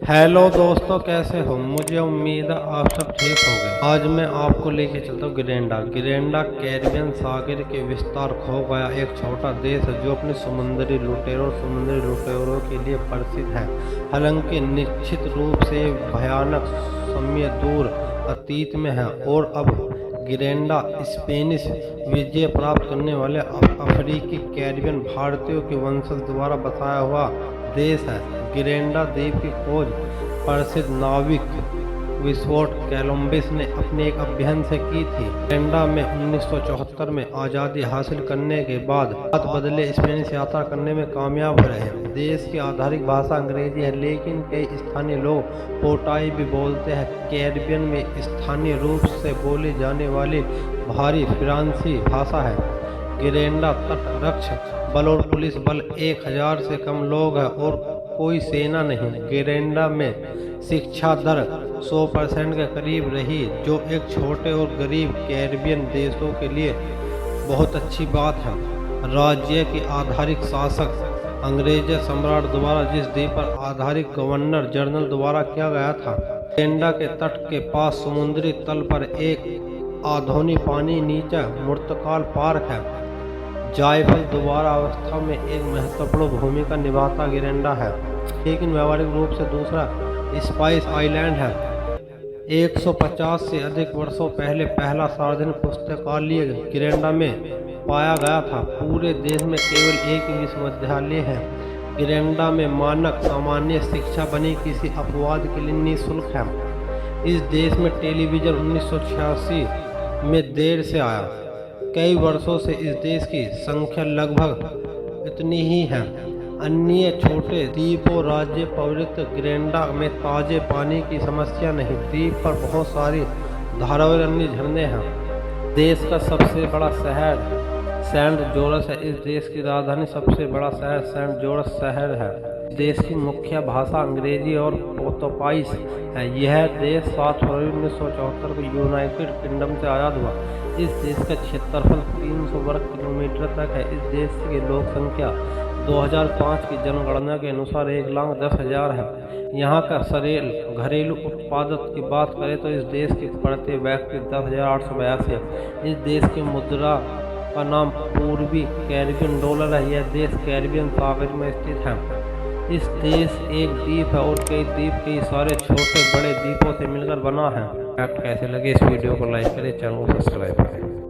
Hello दोस्तों, कैसे हो? मुझे उम्मीद है आप सब ठीक होंगे। आज मैं आपको लेके चलता हूँ ग्रेनडा। ग्रेनडा कैरिबियन सागर के विस्तार खो गया एक छोटा देश है जो अपने समुद्री लुटेरों के लिए प्रसिद्ध है। हालांकि निश्चित रूप से भयानक समय दूर अतीत में है और अब ग्रेनडा स्पेनिश विजय प्राप्त करने वाले अफ्रीकी कैरिबियन भारतीयों के वंशज द्वारा बसाया हुआ देश है। ग्रेनडा द्वीप की खोज प्रसिद्ध नाविक विस्फोट कोलंबस ने अपने एक अभियान से की थी। ग्रेनडा में 1974 में आज़ादी हासिल करने के बाद बदले स्पेनिश यात्रा करने में कामयाब रहे। देश की आधारिक भाषा अंग्रेजी है, लेकिन कई स्थानीय लोग पोटाई भी बोलते हैं। कैरिबियन में स्थानीय रूप से बोली जाने वाली भारी फ्रांसीसी भाषा है। ग्रेनडा तटरक्षक बल और पुलिस बल 1000 से कम लोग हैं और कोई सेना नहीं। ग्रेनडा में शिक्षा दर 100% के करीब रही, जो एक छोटे और गरीब कैरिबियन देशों के लिए बहुत अच्छी बात है। राज्य के आधारिक शासक अंग्रेज सम्राट द्वारा जिस द्वीप पर आधारित गवर्नर जनरल द्वारा किया गया था। ग्रेनडा के तट के पास समुद्री तल पर एक आधुनिक पानी नीचे मूर्तिकाल पार्क है। जायफल दोबारा अवस्था में एक महत्वपूर्ण भूमिका निभाता ग्रेनडा है, लेकिन व्यावहारिक रूप से दूसरा स्पाइस आइलैंड है। 150 से अधिक वर्षों पहले पहला सार्वजनिक पुस्तकालय ग्रेनडा में पाया गया था। पूरे देश में केवल एक विश्वविद्यालय है। ग्रेनडा में मानक सामान्य शिक्षा बनी किसी अपवाद के लिए निःशुल्क है। इस देश में टेलीविज़न 1986 में देर से आया। कई वर्षों से इस देश की संख्या लगभग इतनी ही है। अन्य छोटे द्वीप और राज्य पवित्र ग्रेनडा में ताजे पानी की समस्या नहीं। द्वीप पर बहुत सारी धाराएं और अन्य झरने हैं। देश का सबसे बड़ा शहर सेंट जॉर्ज है। इस देश की राजधानी सबसे बड़ा शहर सेंट जॉर्ज शहर है। देश की मुख्य भाषा अंग्रेजी और पोर्तुगीज है। यह देश 7 फरवरी 1974 को यूनाइटेड किंगडम से आज़ाद हुआ। इस देश का क्षेत्रफल 300 वर्ग किलोमीटर तक है। इस देश की लोक संख्या 2005 की जनगणना के अनुसार 1,10,000 है। यहाँ का घरेलू उत्पादन की बात करें तो इस देश की प्रति व्यक्ति 10,882 है। इस देश की मुद्रा का नाम पूर्वी कैरिबियन डॉलर है। यह देश कैरिबियन सागर में स्थित है। इस देश एक द्वीप है और कई द्वीप कई सारे छोटे बड़े द्वीपों से मिलकर बना है। कैसे लगे इस वीडियो को लाइक करें, चैनल को सब्सक्राइब करें।